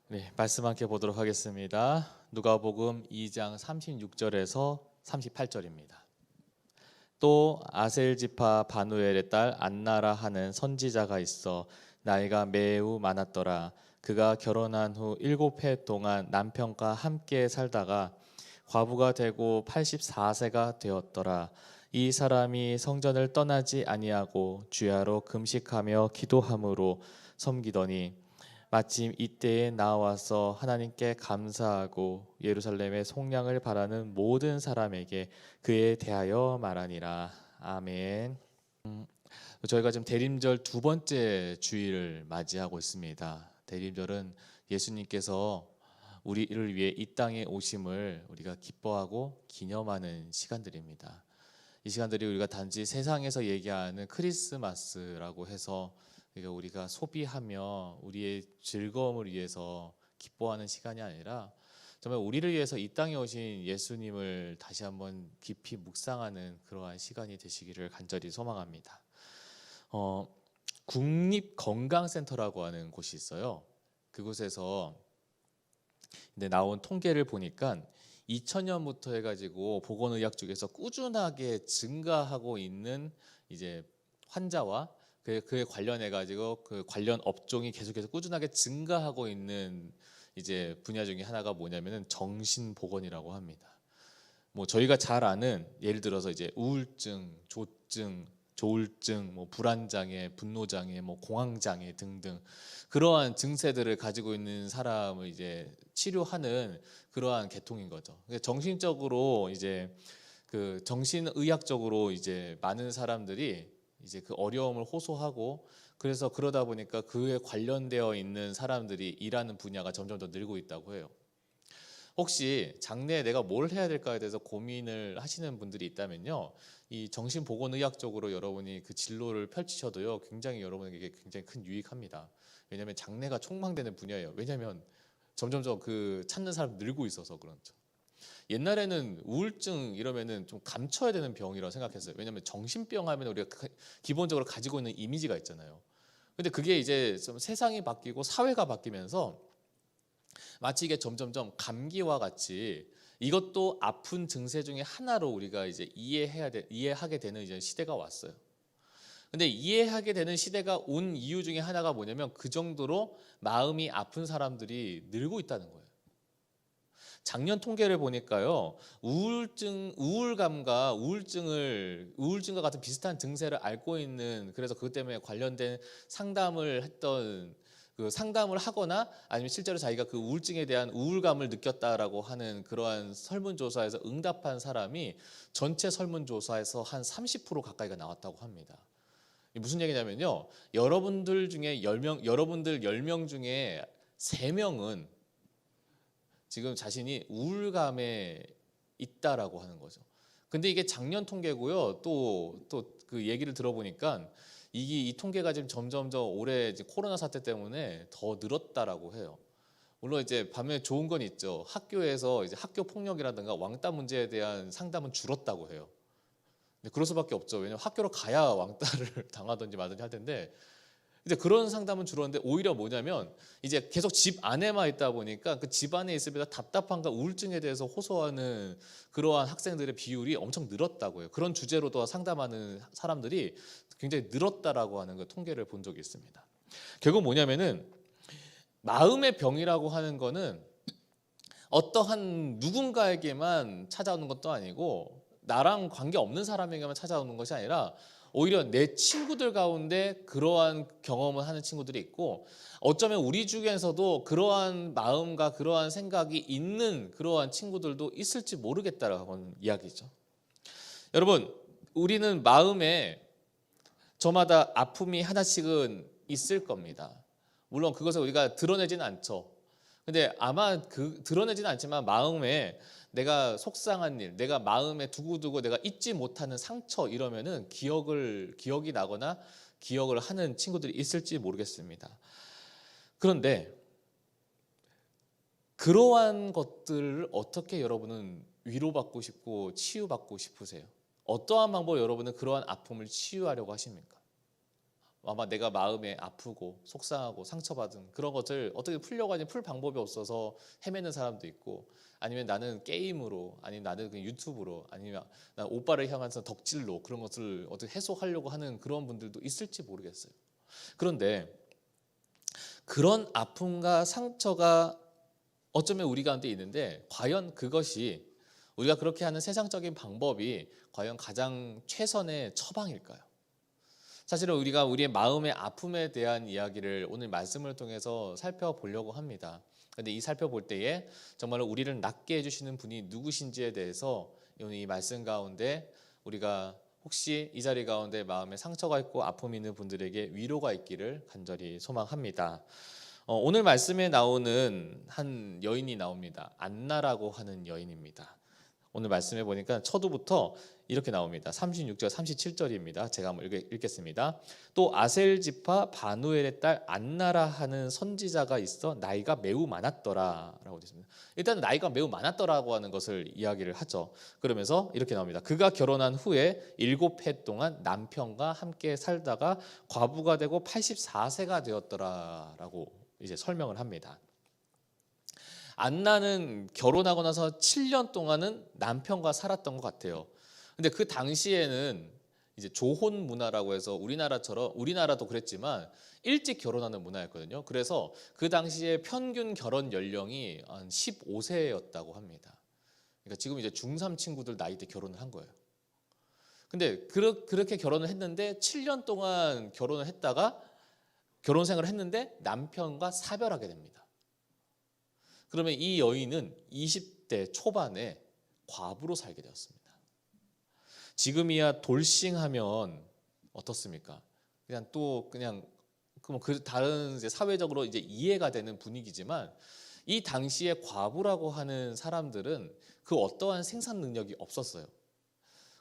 네, 말씀 함께 보도록 하겠습니다. 누가복음 2장 36절에서 38절입니다. 또 아셀 지파 바누엘의 딸 안나라 하는 선지자가 있어 나이가 매우 많았더라. 그가 결혼한 후 7해 동안 남편과 함께 살다가 과부가 되고 84세가 되었더라. 이 사람이 성전을 떠나지 아니하고 주야로 금식하며 기도함으로 섬기더니 마침 이때에 나와서 하나님께 감사하고 예루살렘의 속량을 바라는 모든 사람에게 그에 대하여 말하니라. 아멘. 저희가 지금 대림절 두 번째 주일을 맞이하고 있습니다. 대림절은 예수님께서 우리를 위해 이 땅에 오심을 우리가 기뻐하고 기념하는 시간들입니다. 이 시간들이 우리가 단지 세상에서 얘기하는 크리스마스라고 해서 우리가 소비하며 우리의 즐거움을 위해서 기뻐하는 시간이 아니라 정말 우리를 위해서 이 땅에 오신 예수님을 다시 한번 깊이 묵상하는 그러한 시간이 되시기를 간절히 소망합니다. 국립건강센터라고 하는 곳이 있어요. 그곳에서 나온 통계를 보니까 2000년부터 해가지고 보건의학 쪽에서 꾸준하게 증가하고 있는 이제 환자와 그에 관련해 가지고 그 관련 업종이 계속해서 꾸준하게 증가하고 있는 이제 분야 중에 하나가 뭐냐면은 정신보건이라고 합니다. 뭐 저희가 잘 아는 예를 들어서 이제 우울증, 조증, 조울증, 뭐 불안장애, 분노장애, 뭐 공황장애 등등 그러한 증세들을 가지고 있는 사람을 이제 치료하는 그러한 계통인 거죠. 정신적으로 이제 그 정신의학적으로 이제 많은 사람들이 이제 그 어려움을 호소하고 그래서 그러다 보니까 그에 관련되어 있는 사람들이 일하는 분야가 점점 더 늘고 있다고 해요. 혹시 장래에 내가 뭘 해야 될까에 대해서 고민을 하시는 분들이 있다면요, 이 정신보건의학 쪽으로 여러분이 그 진로를 펼치셔도요 굉장히 여러분에게 굉장히 큰 유익합니다. 왜냐하면 장래가 촉망되는 분야예요. 왜냐하면 점점점 그 찾는 사람 늘고 있어서 그렇죠. 옛날에는 우울증 이러면은 좀 감춰야 되는 병이라고 생각했어요. 왜냐하면 정신병 하면 우리가 기본적으로 가지고 있는 이미지가 있잖아요. 근데 그게 이제 좀 세상이 바뀌고 사회가 바뀌면서 마치 이게 점점점 감기와 같이 이것도 아픈 증세 중에 하나로 우리가 이제 이해하게 되는 이제 시대가 왔어요. 근데 이해하게 되는 시대가 온 이유 중에 하나가 뭐냐면 그 정도로 마음이 아픈 사람들이 늘고 있다는 거예요. 작년 통계를 보니까요, 우울증과 같은 비슷한 증세를 앓고 있는, 그래서 그것 때문에 관련된 상담을 했던, 그 상담을 하거나 아니면 실제로 자기가 그 우울증에 대한 우울감을 느꼈다라고 하는 그러한 설문조사에서 응답한 사람이 전체 설문조사에서 한 30% 가까이가 나왔다고 합니다. 무슨 얘기냐면요, 여러분들 10명 중에 3명은 지금 자신이 우울감에 있다라고 하는 거죠. 근데 이게 작년 통계고요. 또 그 얘기를 들어보니까 이 통계가 지금 점점점 올해 이제 코로나 사태 때문에 더 늘었다라고 해요. 물론 이제 반면에 좋은 건 있죠. 학교에서 이제 학교 폭력이라든가 왕따 문제에 대한 상담은 줄었다고 해요. 근데 그럴 수밖에 없죠. 왜냐면 학교로 가야 왕따를 당하든지 말든지 할 텐데, 이제 그런 상담은 줄었는데 오히려 뭐냐면 이제 계속 집 안에만 있다 보니까 그 집 안에 있으면서 답답함과 우울증에 대해서 호소하는 그러한 학생들의 비율이 엄청 늘었다고 해요. 그런 주제로도 상담하는 사람들이 굉장히 늘었다라고 하는 그 통계를 본 적이 있습니다. 결국 뭐냐면은 마음의 병이라고 하는 거는 어떠한 누군가에게만 찾아오는 것도 아니고 나랑 관계없는 사람에게만 찾아오는 것이 아니라 오히려 내 친구들 가운데 그러한 경험을 하는 친구들이 있고, 어쩌면 우리 중에서도 그러한 마음과 그러한 생각이 있는 그러한 친구들도 있을지 모르겠다라는 이야기죠. 여러분, 우리는 마음에 저마다 아픔이 하나씩은 있을 겁니다. 물론 그것을 우리가 드러내지는 않죠. 근데 아마 드러내지는 않지만 마음에 내가 속상한 일, 내가 마음에 두고두고 내가 잊지 못하는 상처 이러면은 기억이 나거나 기억을 하는 친구들이 있을지 모르겠습니다. 그런데 그러한 것들을 어떻게 여러분은 위로받고 싶고 치유받고 싶으세요? 어떠한 방법으로 여러분은 그러한 아픔을 치유하려고 하십니까? 아마 내가 마음에 아프고 속상하고 상처받은 그런 것을 어떻게 풀려고 하니 풀 방법이 없어서 헤매는 사람도 있고, 아니면 나는 게임으로, 아니면 나는 그냥 유튜브로, 아니면 난 오빠를 향한 덕질로 그런 것을 어떻게 해소하려고 하는 그런 분들도 있을지 모르겠어요. 그런데 그런 아픔과 상처가 어쩌면 우리 가운데 있는데, 과연 그것이 우리가 그렇게 하는 세상적인 방법이 과연 가장 최선의 처방일까요? 사실은 우리가 우리의 마음의 아픔에 대한 이야기를 오늘 말씀을 통해서 살펴보려고 합니다. 그런데 이 살펴볼 때에 정말로 우리를 낫게 해주시는 분이 누구신지에 대해서 오늘 이 말씀 가운데 우리가 혹시 이 자리 가운데 마음에 상처가 있고 아픔이 있는 분들에게 위로가 있기를 간절히 소망합니다. 오늘 말씀에 나오는 한 여인이 나옵니다. 안나라고 하는 여인입니다. 오늘 말씀해 보니까 초두부터 이렇게 나옵니다. 36절, 37절입니다. 제가 한번 읽겠습니다. 또 아셀 지파 바누엘의 딸 안나라 하는 선지자가 있어 나이가 매우 많았더라 라고 되어 있습니다. 일단 나이가 매우 많았더라고 하는 것을 이야기를 하죠. 그러면서 이렇게 나옵니다. 그가 결혼한 후에 7해 동안 남편과 함께 살다가 과부가 되고 84세가 되었더라 라고 이제 설명을 합니다. 안나는 결혼하고 나서 7년 동안은 남편과 살았던 것 같아요. 근데 그 당시에는 이제 조혼 문화라고 해서 우리나라도 그랬지만 일찍 결혼하는 문화였거든요. 그래서 그 당시에 평균 결혼 연령이 한 15세였다고 합니다. 그러니까 지금 이제 중3 친구들 나이 때 결혼을 한 거예요. 근데 그렇게 결혼을 했는데 7년 동안 결혼을 했다가 결혼 생활을 했는데 남편과 사별하게 됩니다. 그러면 이 여인은 20대 초반에 과부로 살게 되었습니다. 지금이야 돌싱하면 어떻습니까? 그냥 다른 이제 사회적으로 이제 이해가 되는 분위기지만, 이 당시에 과부라고 하는 사람들은 그 어떠한 생산 능력이 없었어요.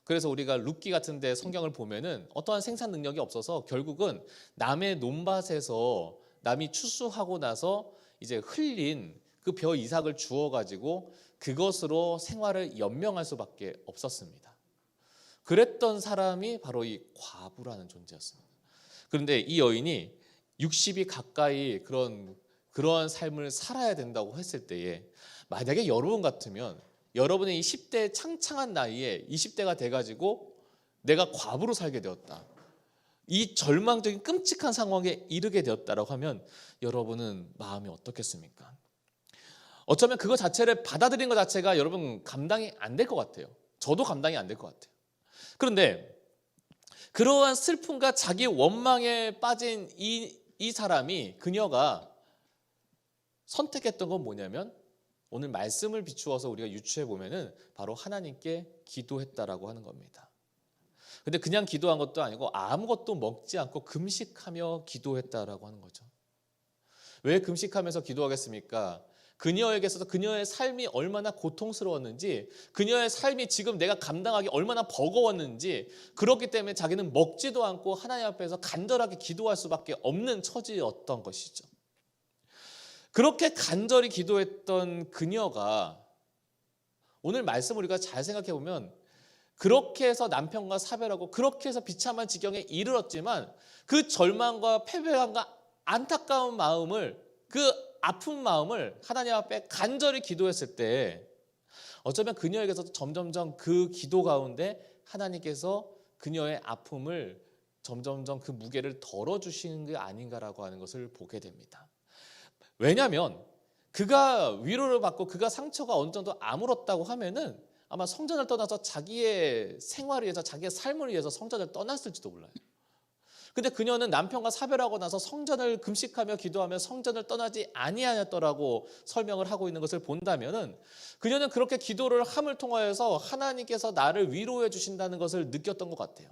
그래서 우리가 룻기 같은 데 성경을 보면은 어떠한 생산 능력이 없어서 결국은 남의 논밭에서 남이 추수하고 나서 이제 흘린 그 벼 이삭을 주워 가지고 그것으로 생활을 연명할 수밖에 없었습니다. 그랬던 사람이 바로 이 과부라는 존재였습니다. 그런데 이 여인이 60이 가까이 그러한 삶을 살아야 된다고 했을 때에, 만약에 여러분 같으면 여러분의 이 10대 창창한 나이에 20대가 돼가지고 내가 과부로 살게 되었다, 이 절망적인 끔찍한 상황에 이르게 되었다라고 하면 여러분은 마음이 어떻겠습니까? 어쩌면 그거 자체를 받아들인 것 자체가 여러분 감당이 안 될 것 같아요. 저도 감당이 안 될 것 같아요. 그런데 그러한 슬픔과 자기 원망에 빠진 이 사람이, 그녀가 선택했던 건 뭐냐면, 오늘 말씀을 비추어서 우리가 유추해 보면은 바로 하나님께 기도했다라고 하는 겁니다. 근데 그냥 기도한 것도 아니고 아무것도 먹지 않고 금식하며 기도했다라고 하는 거죠. 왜 금식하면서 기도하겠습니까? 그녀에게서도 그녀의 삶이 얼마나 고통스러웠는지, 그녀의 삶이 지금 내가 감당하기 얼마나 버거웠는지, 그렇기 때문에 자기는 먹지도 않고 하나님 앞에서 간절하게 기도할 수밖에 없는 처지였던 것이죠. 그렇게 간절히 기도했던 그녀가 오늘 말씀 우리가 잘 생각해 보면, 그렇게 해서 남편과 사별하고 그렇게 해서 비참한 지경에 이르렀지만 그 절망과 패배감과 안타까운 마음을, 그 아픈 마음을 하나님 앞에 간절히 기도했을 때 어쩌면 그녀에게서도 점점점 그 기도 가운데 하나님께서 그녀의 아픔을 점점점 그 무게를 덜어주시는 게 아닌가라고 하는 것을 보게 됩니다. 왜냐하면 그가 위로를 받고 그가 상처가 어느 정도 아물었다고 하면은 아마 성전을 떠나서 자기의 생활을 위해서, 자기의 삶을 위해서 성전을 떠났을지도 몰라요. 근데 그녀는 남편과 사별하고 나서 성전을 금식하며 기도하며 성전을 떠나지 아니하였더라고 설명을 하고 있는 것을 본다면은, 그녀는 그렇게 기도를 함을 통하여서 하나님께서 나를 위로해 주신다는 것을 느꼈던 것 같아요.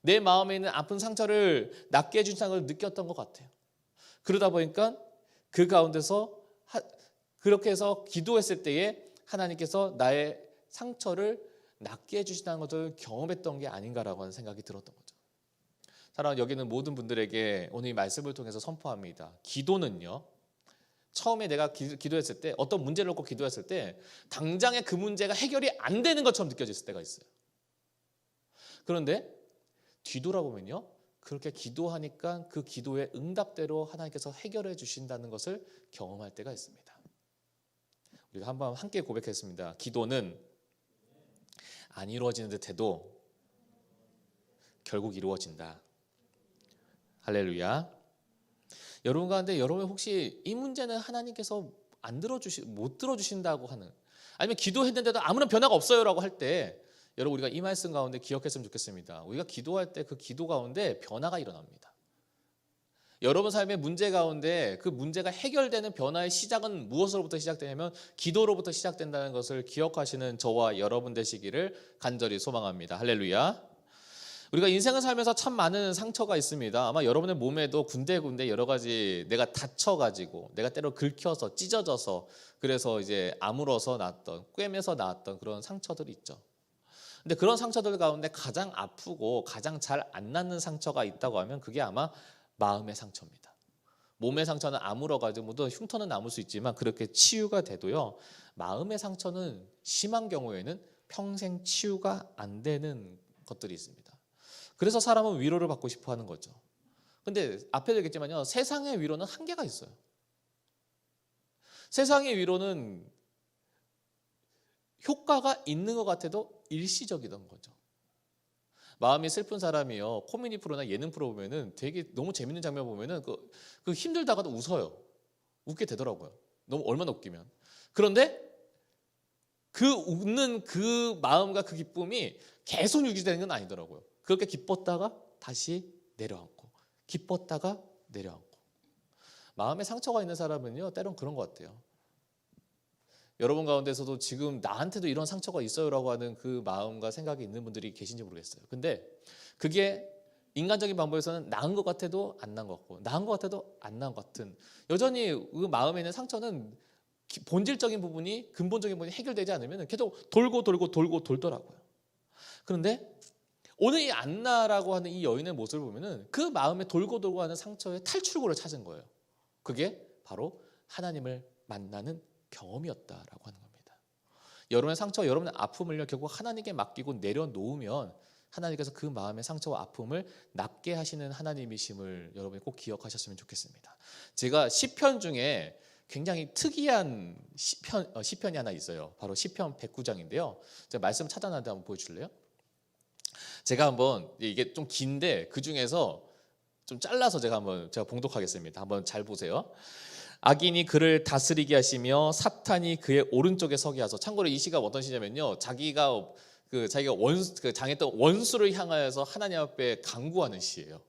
내 마음에 있는 아픈 상처를 낫게 해주신다는 걸 느꼈던 것 같아요. 그러다 보니까 그 가운데서 그렇게 해서 기도했을 때에 하나님께서 나의 상처를 낫게 해주신다는 것을 경험했던 게 아닌가라고 하는 생각이 들었던 거죠. 사랑하는 여기는 모든 분들에게 오늘 이 말씀을 통해서 선포합니다. 기도는요, 처음에 내가 기도했을 때, 어떤 문제를 놓고 기도했을 때 당장에 그 문제가 해결이 안 되는 것처럼 느껴질 때가 있어요. 그런데 뒤돌아보면요, 그렇게 기도하니까 그 기도의 응답대로 하나님께서 해결해 주신다는 것을 경험할 때가 있습니다. 우리가 한번 함께 고백했습니다. 기도는 안 이루어지는 듯해도 결국 이루어진다. 할렐루야. 여러분 가운데 여러분 혹시 이 문제는 하나님께서 못 들어주신다고 하는, 아니면 기도했는데도 아무런 변화가 없어요라고 할 때, 여러분 우리가 이 말씀 가운데 기억했으면 좋겠습니다. 우리가 기도할 때 그 기도 가운데 변화가 일어납니다. 여러분 삶의 문제 가운데 그 문제가 해결되는 변화의 시작은 무엇으로부터 시작되냐면 기도로부터 시작된다는 것을 기억하시는 저와 여러분 되시기를 간절히 소망합니다. 할렐루야. 우리가 인생을 살면서 참 많은 상처가 있습니다. 아마 여러분의 몸에도 군데군데 여러 가지 내가 다쳐가지고, 내가 때로 긁혀서 찢어져서, 그래서 이제 아물어서 났던, 꿰매서 나왔던 그런 상처들이 있죠. 근데 그런 상처들 가운데 가장 아프고 가장 잘 안 낫는 상처가 있다고 하면 그게 아마 마음의 상처입니다. 몸의 상처는 아물어가지고 흉터는 남을 수 있지만 그렇게 치유가 돼도요, 마음의 상처는 심한 경우에는 평생 치유가 안 되는 것들이 있습니다. 그래서 사람은 위로를 받고 싶어 하는 거죠. 근데 앞에도 얘기했지만요, 세상의 위로는 한계가 있어요. 세상의 위로는 효과가 있는 것 같아도 일시적이던 거죠. 마음이 슬픈 사람이요, 코미디 프로나 예능 프로 보면은 되게 너무 재밌는 장면 보면은 그 힘들다가도 웃어요. 웃게 되더라고요. 너무 얼마나 웃기면. 그런데 그 웃는 그 마음과 그 기쁨이 계속 유지되는 건 아니더라고요. 그렇게 기뻤다가 다시 내려앉고, 기뻤다가 내려앉고. 마음에 상처가 있는 사람은요, 때론 그런 것 같아요. 여러분 가운데서도 지금 나한테도 이런 상처가 있어요라고 하는 그 마음과 생각이 있는 분들이 계신지 모르겠어요. 근데 그게 인간적인 방법에서는 나은 것 같아도 안 나은 것 같고, 나은 것 같아도 안 나은 것 같은, 여전히 그 마음에 있는 상처는 본질적인 부분이, 근본적인 부분이 해결되지 않으면 계속 돌고 돌더라고요. 그런데 오늘 이 안나라고 하는 이 여인의 모습을 보면은 그 마음에 돌고 하는 상처의 탈출구를 찾은 거예요. 그게 바로 하나님을 만나는 경험이었다라고 하는 겁니다. 여러분의 상처, 여러분의 아픔을요, 결국 하나님께 맡기고 내려놓으면 하나님께서 그 마음의 상처와 아픔을 낫게 하시는 하나님이심을 여러분이 꼭 기억하셨으면 좋겠습니다. 제가 시편 중에 굉장히 특이한 시편이 하나 있어요. 바로 시편 109장인데요. 제가 말씀 찾아놨는데 한번 보여줄래요? 제가 한번, 이게 좀 긴데 그 중에서 좀 잘라서 제가 봉독하겠습니다. 한번 잘 보세요. 악인이 그를 다스리게 하시며 사탄이 그의 오른쪽에 서게 하소. 참고로 이 시가 어떤 시냐면요, 자기가 당했던 원수를 향하여서 하나님 앞에 간구하는 시예요.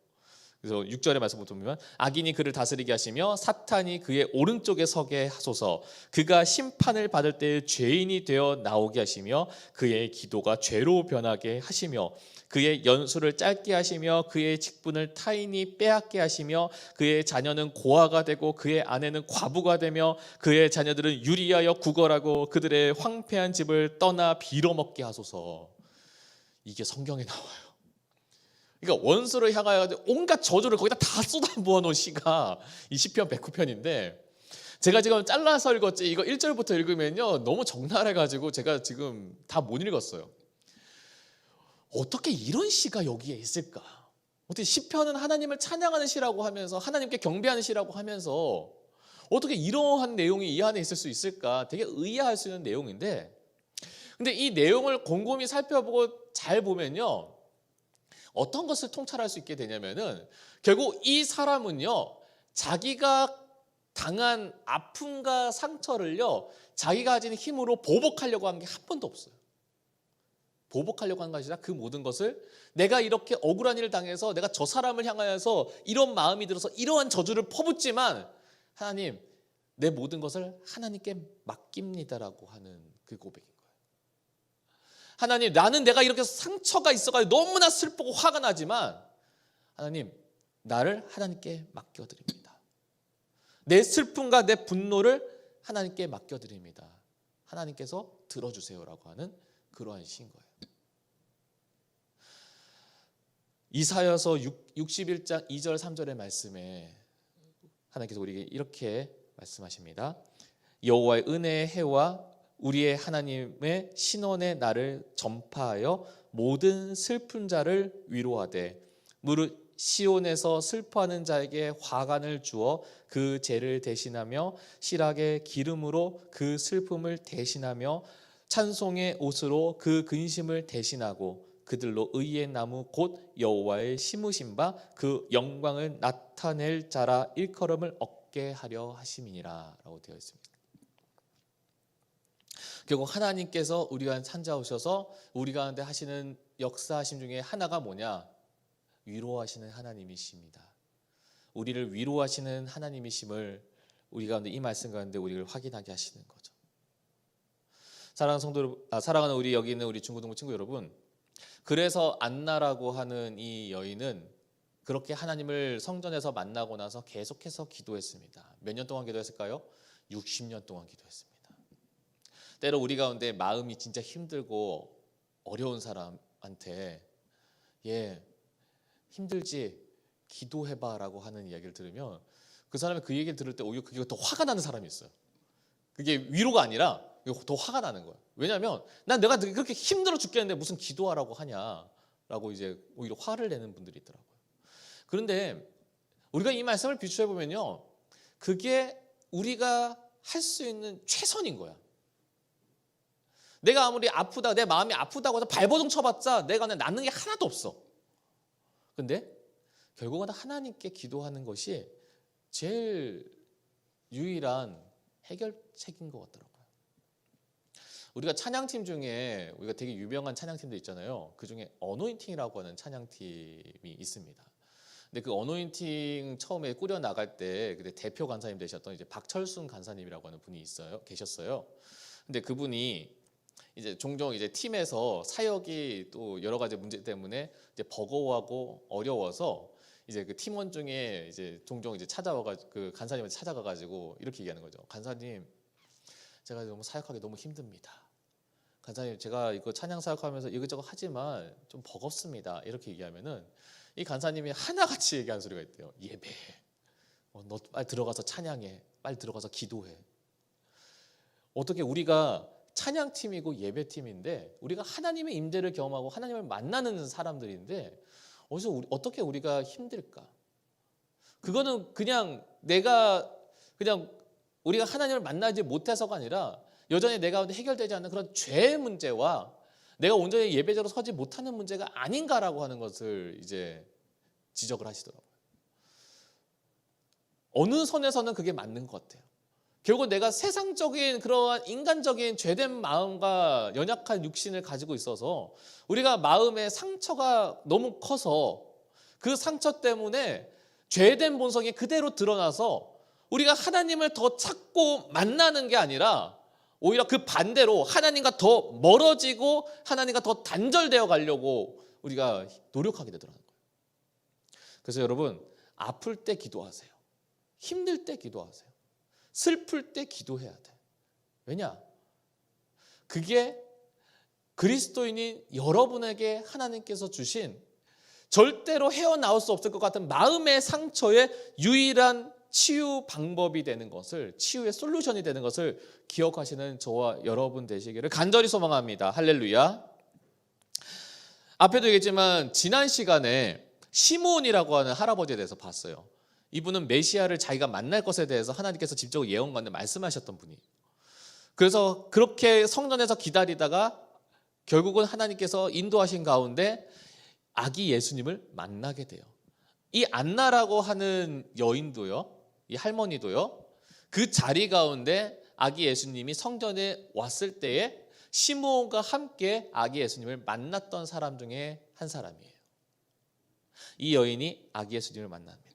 그래서 6절의 말씀부터 보면, 악인이 그를 다스리게 하시며 사탄이 그의 오른쪽에 서게 하소서. 그가 심판을 받을 때에 죄인이 되어 나오게 하시며 그의 기도가 죄로 변하게 하시며 그의 연수를 짧게 하시며 그의 직분을 타인이 빼앗게 하시며 그의 자녀는 고아가 되고 그의 아내는 과부가 되며 그의 자녀들은 유리하여 구걸하고 그들의 황폐한 집을 떠나 빌어먹게 하소서. 이게 성경에 나와요. 그러니까 원수를 향하여 온갖 저주를 거기다 다 쏟아부어 놓은 시가 이 시편 109편인데, 제가 지금 잘라서 읽었지 이거 1절부터 읽으면요 너무 적나라해가지고 제가 지금 다 못 읽었어요. 어떻게 이런 시가 여기에 있을까? 어떻게 시편은 하나님을 찬양하는 시라고 하면서, 하나님께 경배하는 시라고 하면서 어떻게 이러한 내용이 이 안에 있을 수 있을까? 되게 의아할 수 있는 내용인데, 근데 이 내용을 곰곰이 살펴보고 잘 보면요, 어떤 것을 통찰할 수 있게 되냐면은, 결국 이 사람은요, 자기가 당한 아픔과 상처를요, 자기가 가진 힘으로 보복하려고 한 게 한 번도 없어요. 보복하려고 한 것이 아니라 그 모든 것을, 내가 이렇게 억울한 일을 당해서 내가 저 사람을 향하여서 이런 마음이 들어서 이러한 저주를 퍼붓지만 하나님, 내 모든 것을 하나님께 맡깁니다라고 하는 그 고백인 거예요. 하나님, 나는 내가 이렇게 상처가 있어가지고 너무나 슬프고 화가 나지만 하나님, 나를 하나님께 맡겨드립니다. 내 슬픔과 내 분노를 하나님께 맡겨드립니다. 하나님께서 들어주세요라고 하는 그러한 시인 거예요. 이사야서 61장 2절 3절의 말씀에 하나님께서 우리에게 이렇게 말씀하십니다. 여호와의 은혜의 해와 우리의 하나님의 신원의 날을 전파하여 모든 슬픈 자를 위로하되 무릇 시온에서 슬퍼하는 자에게 화관을 주어 그 죄를 대신하며 실하게 기름으로 그 슬픔을 대신하며 찬송의 옷으로 그 근심을 대신하고 그들로 의의 나무 곧 여호와의 심으신 바 그 영광을 나타낼 자라 일컬음을 얻게 하려 하심이니라 라고 되어 있습니다. 결국 하나님께서 우리가 찾아오셔서 우리 가운데 하시는 역사하심 중에 하나가 뭐냐? 위로하시는 하나님이십니다. 우리를 위로하시는 하나님이심을 우리 가운데 이 말씀 가운데 우리를 확인하게 하시는 거죠. 사랑하는 우리 여기 있는 우리 중고등부 친구 여러분, 그래서 안나라고 하는 이 여인은 그렇게 하나님을 성전에서 만나고 나서 계속해서 기도했습니다. 몇 년 동안 기도했을까요? 60년 동안 기도했습니다. 때로 우리 가운데 마음이 진짜 힘들고 어려운 사람한테 힘들지? 기도해봐 라고 하는 이야기를 들으면 그 사람이 그 얘기를 들을 때 오히려 그게 더 화가 나는 사람이 있어요. 그게 위로가 아니라 더 화가 나는 거예요. 왜냐하면 난 내가 그렇게 힘들어 죽겠는데 무슨 기도하라고 하냐라고 이제 오히려 화를 내는 분들이 있더라고요. 그런데 우리가 이 말씀을 비추해 보면요, 그게 우리가 할 수 있는 최선인 거야. 내가 아무리 아프다, 내 마음이 아프다고 해서 발버둥 쳐봤자 내가 낫는 게 하나도 없어. 근데 결국은 하나님께 기도하는 것이 제일 유일한 해결책인 것 같더라고요. 우리가 찬양팀 중에 우리가 되게 유명한 찬양팀도 있잖아요. 그 중에 어노인팅이라고 하는 찬양팀이 있습니다. 근데 그 어노인팅 처음에 꾸려 나갈 때 그때 대표 간사님 되셨던 이제 박철순 간사님이라고 하는 분이 계셨어요. 근데 그분이 이제 종종 이제 팀에서 사역이 또 여러 가지 문제 때문에 이제 버거워하고 어려워서 이제 그 팀원 중에 이제 종종 이제 찾아와가지고 그 간사님한테 찾아가가지고 이렇게 얘기하는 거죠. 간사님, 제가 너무 사역하기 너무 힘듭니다. 간사님, 제가 이거 찬양 사역하면서 이것저것 하지만 좀 버겁습니다. 이렇게 얘기하면은 이 간사님이 하나같이 얘기하는 소리가 있대요. 예배. 너 빨리 들어가서 찬양해. 빨리 들어가서 기도해. 어떻게 우리가 찬양팀이고 예배팀인데 우리가 하나님의 임재를 경험하고 하나님을 만나는 사람들인데 어떻게 우리가 힘들까? 그거는 그냥 우리가 하나님을 만나지 못해서가 아니라 여전히 내 가운데 해결되지 않는 그런 죄의 문제와 내가 온전히 예배자로 서지 못하는 문제가 아닌가라고 하는 것을 이제 지적을 하시더라고요. 어느 선에서는 그게 맞는 것 같아요. 결국 내가 세상적인 그러한 인간적인 죄된 마음과 연약한 육신을 가지고 있어서 우리가 마음의 상처가 너무 커서 그 상처 때문에 죄된 본성이 그대로 드러나서 우리가 하나님을 더 찾고 만나는 게 아니라 오히려 그 반대로 하나님과 더 멀어지고 하나님과 더 단절되어 가려고 우리가 노력하게 되더라고요. 그래서 여러분, 아플 때 기도하세요. 힘들 때 기도하세요. 슬플 때 기도해야 돼. 왜냐? 그게 그리스도인인 여러분에게 하나님께서 주신 절대로 헤어나올 수 없을 것 같은 마음의 상처의 유일한 치유 방법이 되는 것을, 치유의 솔루션이 되는 것을 기억하시는 저와 여러분 되시기를 간절히 소망합니다. 할렐루야. 앞에도 얘기했지만 지난 시간에 시므온이라고 하는 할아버지에 대해서 봤어요. 이분은 메시아를 자기가 만날 것에 대해서 하나님께서 직접 예언 가운데 말씀하셨던 분이에요. 그래서 그렇게 성전에서 기다리다가 결국은 하나님께서 인도하신 가운데 아기 예수님을 만나게 돼요. 이 안나라고 하는 여인도요, 이 할머니도요, 그 자리 가운데 아기 예수님이 성전에 왔을 때에 시므온과 함께 아기 예수님을 만났던 사람 중에 한 사람이에요. 이 여인이 아기 예수님을 만납니다.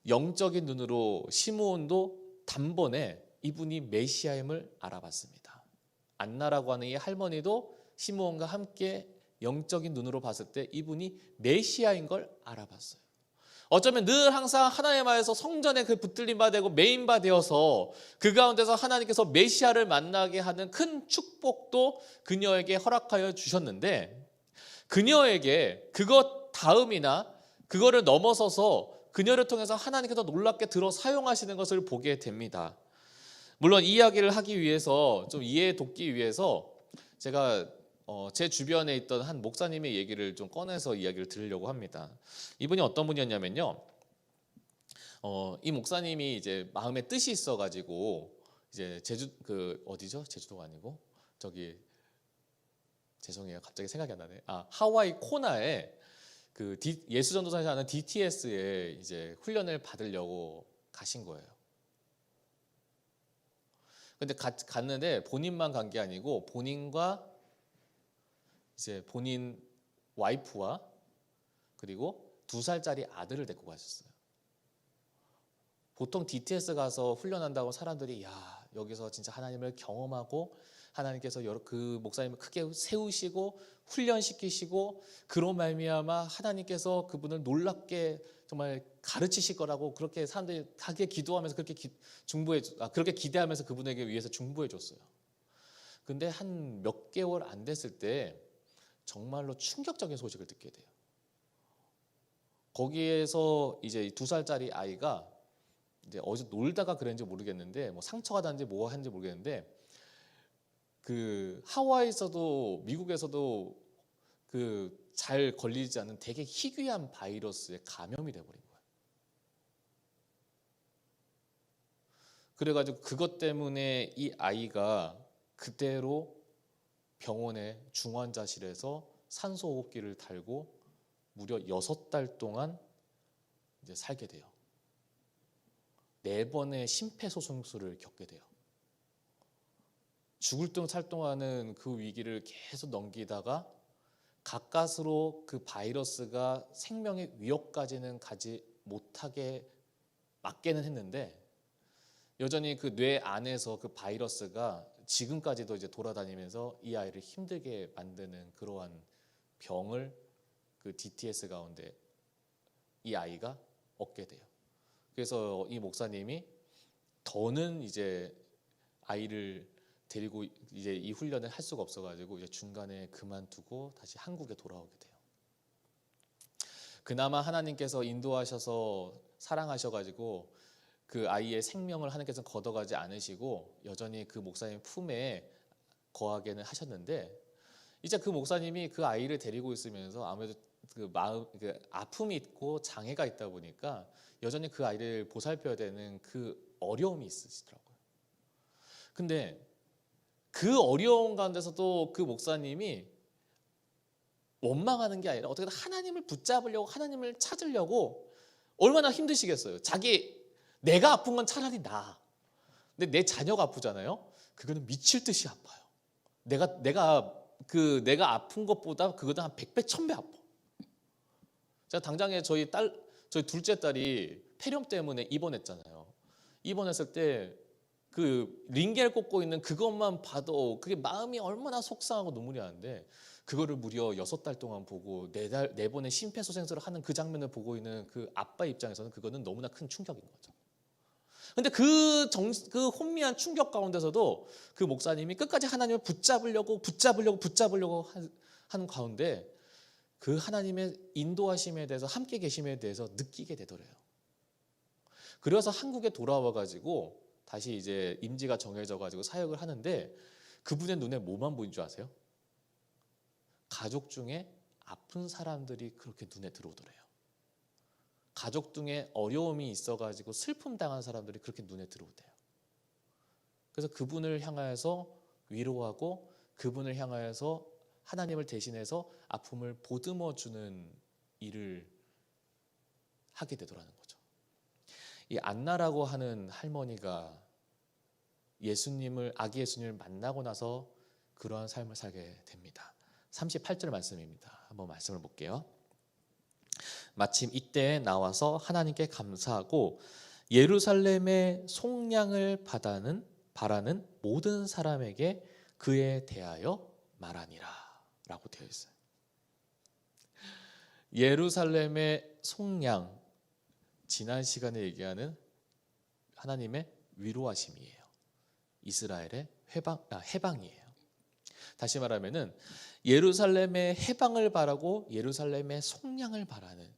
영적인 눈으로 시므온도 단번에 이분이 메시아임을 알아봤습니다. 안나라고 하는 이 할머니도 시므온과 함께 영적인 눈으로 봤을 때 이분이 메시아인 걸 알아봤어요. 어쩌면 늘 항상 하나님의 말에서 성전에 그 붙들린 바 되고 메인 바 되어서 그 가운데서 하나님께서 메시아를 만나게 하는 큰 축복도 그녀에게 허락하여 주셨는데, 그녀에게 그것 다음이나 그거를 넘어서서 그녀를 통해서 하나님께서 놀랍게 들어 사용하시는 것을 보게 됩니다. 물론 이 이야기를 하기 위해서 좀 이해해 돕기 위해서 제가 제 주변에 있던 한 목사님의 얘기를 좀 꺼내서 이야기를 들으려고 합니다. 이분이 어떤 분이었냐면요. 이 목사님이 이제 마음에 뜻이 있어가지고 이제 어디죠? 제주도가 아니고 저기 죄송해요. 갑자기 생각이 안 나네. 하와이 코나에 그 예수전도사에서 하는 DTS에 이제 훈련을 받으려고 가신 거예요. 근데 갔는데 본인만 간 게 아니고 본인과 이제 본인 와이프와 그리고 2살짜리 아들을 데리고 가셨어요. 보통 DTS 가서 훈련한다고 사람들이 여기서 진짜 하나님을 경험하고 하나님께서 그 목사님을 크게 세우시고 훈련시키시고 그로 말미암아 하나님께서 그분을 놀랍게 정말 가르치실 거라고 그렇게 사람들이 하게 기도하면서 그렇게 기대하면서 그분에게 위해서 중보해 줬어요. 근데 한 몇 개월 안 됐을 때 정말로 충격적인 소식을 듣게 돼요. 거기에서 이제 2살짜리 아이가 이제 어디서 놀다가 그랬는지 모르겠는데 뭐 상처가 났는지 뭐 했는지 모르겠는데 그 하와이에서도 미국에서도 그 잘 걸리지 않는 되게 희귀한 바이러스에 감염이 돼버린 거예요. 그래가지고 그것 때문에 이 아이가 그대로 병원의 중환자실에서 산소호흡기를 달고 무려 6달 동안 이제 살게 돼요. 4번의 심폐소생술을 겪게 돼요. 죽을 둥 살 동안은 그 위기를 계속 넘기다가 가까스로 그 바이러스가 생명의 위협까지는 가지 못하게 막게는 했는데 여전히 그 뇌 안에서 그 바이러스가 지금까지도 이제 돌아다니면서 이 아이를 힘들게 만드는 그러한 병을 그 DTS 가운데 이 아이가 얻게 돼요. 그래서 이 목사님이 더는 이제 아이를 데리고 이제 이 훈련을 할 수가 없어가지고 이제 중간에 그만두고 다시 한국에 돌아오게 돼요. 그나마 하나님께서 인도하셔서 사랑하셔가지고 그 아이의 생명을 하나님께서 걷어가지 않으시고 여전히 그 목사님 품에 거하게는 하셨는데 이제 그 목사님이 그 아이를 데리고 있으면서 아무래도 그 아픔이 있고 장애가 있다 보니까 여전히 그 아이를 보살펴야 되는 그 어려움이 있으시더라고요. 근데 그 어려운 가운데서도 그 목사님이 원망하는 게 아니라 어떻게든 하나님을 붙잡으려고 하나님을 찾으려고 얼마나 힘드시겠어요. 내가 아픈 건 차라리 나아. 근데 내 자녀가 아프잖아요. 그거는 미칠 듯이 아파요. 내가 아픈 것보다 그거는 한 100배, 1000배 아파. 제가 당장에 저희 둘째 딸이 폐렴 때문에 입원했잖아요. 입원했을 때 그 링겔 꽂고 있는 그것만 봐도 그게 마음이 얼마나 속상하고 눈물이 나는데 그거를 무려 6달 동안 보고 4번의 심폐소생술을 하는 그 장면을 보고 있는 그 아빠 입장에서는 그거는 너무나 큰 충격인 거죠. 근데 그 혼미한 충격 가운데서도 그 목사님이 끝까지 하나님을 붙잡으려고 하는 가운데 그 하나님의 인도하심에 대해서 함께 계심에 대해서 느끼게 되더래요. 그래서 한국에 돌아와 가지고 다시 이제 임지가 정해져 가지고 사역을 하는데 그분의 눈에 뭐만 보인 줄 아세요? 가족 중에 아픈 사람들이 그렇게 눈에 들어오더래요. 가족 중에 어려움이 있어가지고 슬픔 당한 사람들이 그렇게 눈에 들어오대요. 그래서 그분을 향하여서 위로하고 그분을 향하여서 하나님을 대신해서 아픔을 보듬어주는 일을 하게 되더라는 거죠. 이 안나라고 하는 할머니가 아기 예수님을 만나고 나서 그러한 삶을 살게 됩니다. 38절 말씀입니다. 한번 말씀을 볼게요. 마침 이때에 나와서 하나님께 감사하고 예루살렘의 속량을 바라는 모든 사람에게 그에 대하여 말하니라 라고 되어 있어요. 예루살렘의 속량, 지난 시간에 얘기하는 하나님의 위로하심이에요. 이스라엘의 해방이에요. 다시 말하면은 예루살렘의 해방을 바라고 예루살렘의 속량을 바라는,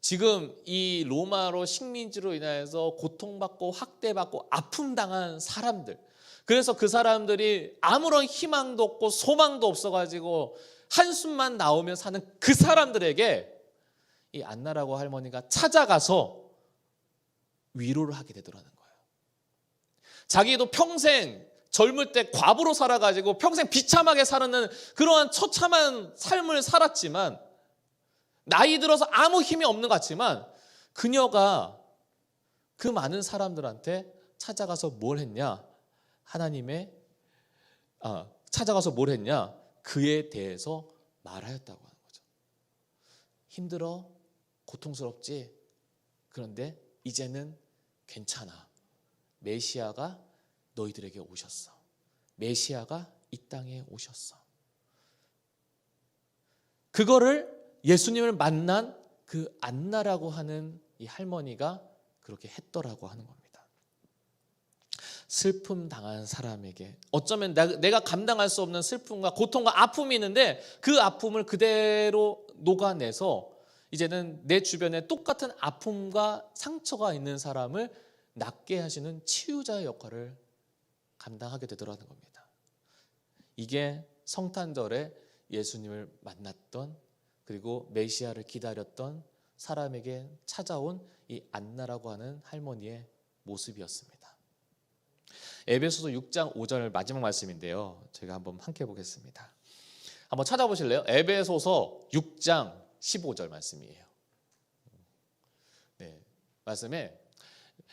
지금 이 로마로 식민지로 인해서 고통받고 학대받고 아픔당한 사람들, 그래서 그 사람들이 아무런 희망도 없고 소망도 없어가지고 한숨만 나오며 사는 그 사람들에게 이 안나라고 할머니가 찾아가서 위로를 하게 되더라는 거예요. 자기도 평생 젊을 때 과부로 살아가지고 평생 비참하게 사는 그러한 처참한 삶을 살았지만, 나이 들어서 아무 힘이 없는 것 같지만, 그녀가 그 많은 사람들한테 찾아가서 뭘 했냐? 찾아가서 뭘 했냐? 그에 대해서 말하였다고 하는 거죠. 힘들어? 고통스럽지? 그런데 이제는 괜찮아. 메시아가 너희들에게 오셨어. 메시아가 이 땅에 오셨어. 그거를 예수님을 만난 그 안나라고 하는 이 할머니가 그렇게 했더라고 하는 겁니다. 슬픔 당한 사람에게 어쩌면 내가 감당할 수 없는 슬픔과 고통과 아픔이 있는데 그 아픔을 그대로 녹아내서 이제는 내 주변에 똑같은 아픔과 상처가 있는 사람을 낫게 하시는 치유자의 역할을 감당하게 되더라는 겁니다. 이게 성탄절에 예수님을 만났던, 그리고 메시아를 기다렸던 사람에게 찾아온 이 안나라고 하는 할머니의 모습이었습니다. 에베소서 6장 5절 마지막 말씀인데요, 제가 한번 함께 보겠습니다. 한번 찾아보실래요? 에베소서 6장 15절 말씀이에요. 네, 말씀에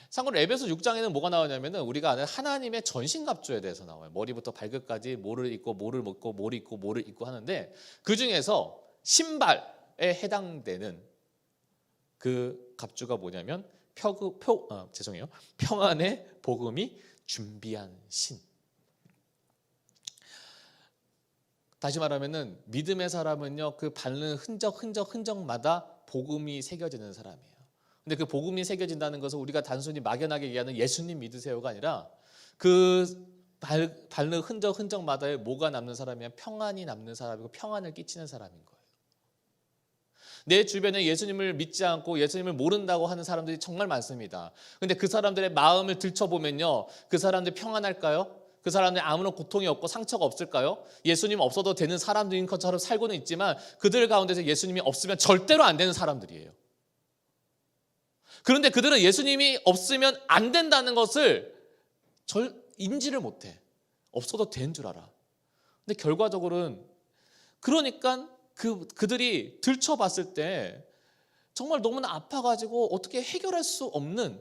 참고로 에베소 6장에는 뭐가 나오냐면은 우리가 아는 하나님의 전신갑주에 대해서 나와요. 머리부터 발끝까지 뭐를 입고 뭐를 먹고 뭐를 입고 뭐를 입고 하는데, 그 중에서 신발에 해당되는 그 갑주가 뭐냐면 평안의 복음이 준비한 신. 다시 말하면은 믿음의 사람은요, 그 밟는 흔적마다 복음이 새겨지는 사람이에요. 근데 그 복음이 새겨진다는 것은 우리가 단순히 막연하게 얘기하는 예수님 믿으세요가 아니라, 그 밟는 흔적마다에 뭐가 남는 사람이면 평안이 남는 사람이고 평안을 끼치는 사람인 거예요. 내 주변에 예수님을 믿지 않고 예수님을 모른다고 하는 사람들이 정말 많습니다. 근데 그 사람들의 마음을 들춰보면요, 그 사람들 평안할까요? 그 사람들 아무런 고통이 없고 상처가 없을까요? 예수님 없어도 되는 사람들인 것처럼 살고는 있지만 그들 가운데서 예수님이 없으면 절대로 안 되는 사람들이에요. 그런데 그들은 예수님이 없으면 안 된다는 것을 인지를 못해. 없어도 되는 줄 알아. 근데 결과적으로는 그러니까 그들이 들춰봤을 때 정말 너무나 아파가지고 어떻게 해결할 수 없는,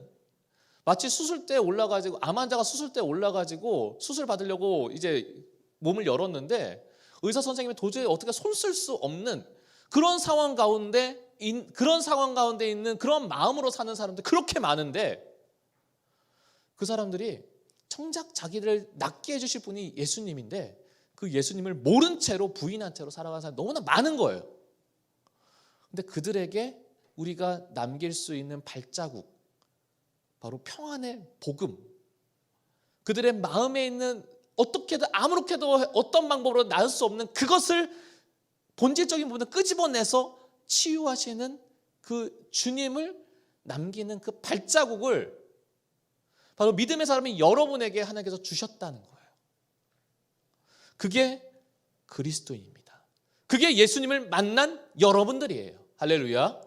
마치 수술대에 올라가지고, 암 환자가 수술대에 올라가지고 수술 받으려고 이제 몸을 열었는데 의사 선생님이 도저히 어떻게 손 쓸 수 없는 그런 상황 가운데 있는 그런 마음으로 사는 사람들 그렇게 많은데, 그 사람들이 정작 자기를 낫게 해주실 분이 예수님인데 그 예수님을 모른 채로, 부인한 채로 살아가는 사람이 너무나 많은 거예요. 근데 그들에게 우리가 남길 수 있는 발자국, 바로 평안의 복음, 그들의 마음에 있는 어떻게든 아무렇게도 어떤 방법으로 나을 수 없는 그것을 본질적인 부분을 끄집어내서 치유하시는 그 주님을 남기는 그 발자국을 바로 믿음의 사람이 여러분에게 하나님께서 주셨다는 거예요. 그게 그리스도인입니다. 그게 예수님을 만난 여러분들이에요. 할렐루야.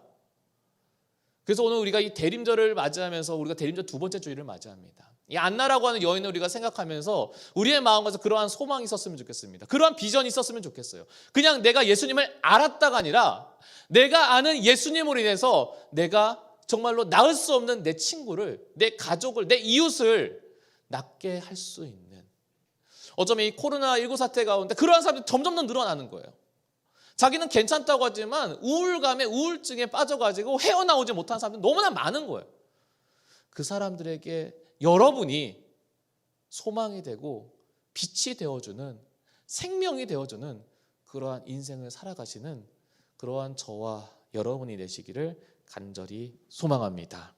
그래서 오늘 우리가 이 대림절을 맞이하면서 우리가 대림절 두 번째 주일을 맞이합니다. 이 안나라고 하는 여인을 우리가 생각하면서 우리의 마음에서 그러한 소망이 있었으면 좋겠습니다. 그러한 비전이 있었으면 좋겠어요. 그냥 내가 예수님을 알았다가 아니라 내가 아는 예수님으로 인해서 내가 정말로 낳을 수 없는 내 친구를, 내 가족을, 내 이웃을 낫게 할 수 있는, 어쩌면 이 코로나19 사태 가운데 그러한 사람들이 점점 더 늘어나는 거예요. 자기는 괜찮다고 하지만 우울증에 빠져가지고 헤어나오지 못한 사람들이 너무나 많은 거예요. 그 사람들에게 여러분이 소망이 되고 빛이 되어주는, 생명이 되어주는 그러한 인생을 살아가시는 그러한 저와 여러분이 되시기를 간절히 소망합니다.